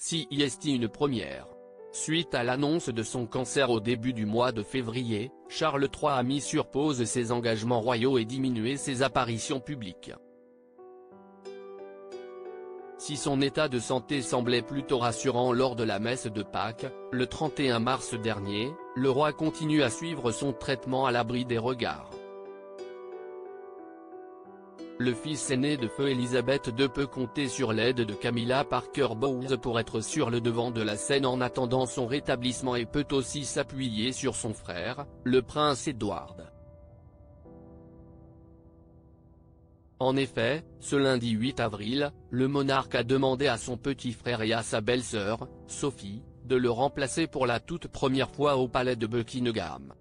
CIST une première. Suite à l'annonce de son cancer au début du mois de février, Charles III a mis sur pause ses engagements royaux et diminué ses apparitions publiques. Si son état de santé semblait plutôt rassurant lors de la messe de Pâques, le 31 mars dernier, le roi continue à suivre son traitement à l'abri des regards. Le fils aîné de feu Elisabeth II peut compter sur l'aide de Camilla Parker Bowles pour être sur le devant de la scène en attendant son rétablissement et peut aussi s'appuyer sur son frère, le prince Edward. En effet, ce lundi 8 avril, le monarque a demandé à son petit frère et à sa belle-sœur, Sophie, de le remplacer pour la toute première fois au palais de Buckingham.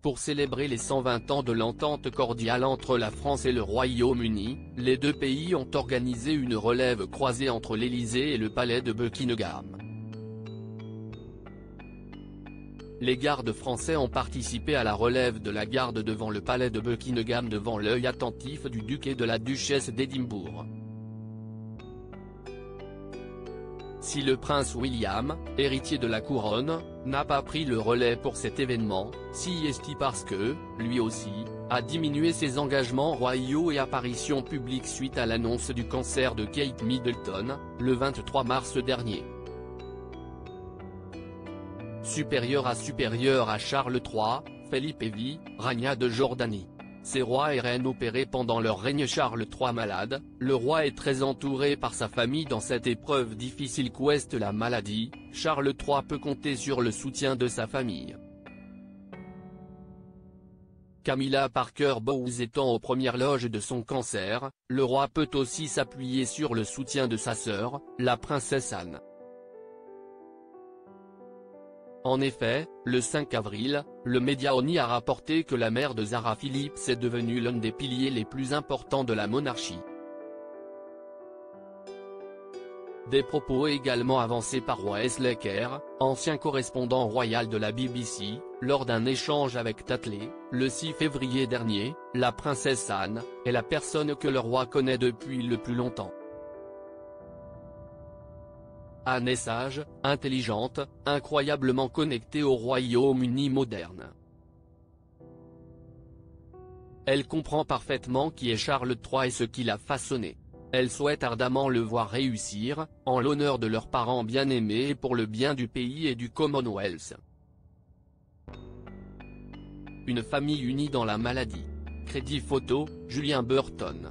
Pour célébrer les 120 ans de l'entente cordiale entre la France et le Royaume-Uni, les deux pays ont organisé une relève croisée entre l'Élysée et le palais de Buckingham. Les gardes français ont participé à la relève de la garde devant le palais de Buckingham devant l'œil attentif du duc et de la duchesse d'Édimbourg. Si le prince William, héritier de la couronne, n'a pas pris le relais pour cet événement, CIST parce que, lui aussi, a diminué ses engagements royaux et apparitions publiques suite à l'annonce du cancer de Kate Middleton, le 23 mars dernier. Supérieur à Charles III, Philippe et vie, Rania de Jordanie. Ces rois et reines opérés pendant leur règne. Charles III malade, le roi est très entouré par sa famille dans cette épreuve difficile qu'ouest la maladie. Charles III peut compter sur le soutien de sa famille. Camilla Parker Bowles étant aux premières loges de son cancer, le roi peut aussi s'appuyer sur le soutien de sa sœur, la princesse Anne. En effet, le 5 avril, le média ONI a rapporté que la mère de Zara Phillips est devenue l'un des piliers les plus importants de la monarchie. Des propos également avancés par Wesley Kerr, ancien correspondant royal de la BBC, lors d'un échange avec Tatley, le 6 février dernier. La princesse Anne est la personne que le roi connaît depuis le plus longtemps. Anne est sage, intelligente, incroyablement connectée au Royaume-Uni moderne. Elle comprend parfaitement qui est Charles III et ce qui l'a façonné. Elle souhaite ardemment le voir réussir, en l'honneur de leurs parents bien-aimés et pour le bien du pays et du Commonwealth. Une famille unie dans la maladie. Crédit photo, Julien Burton.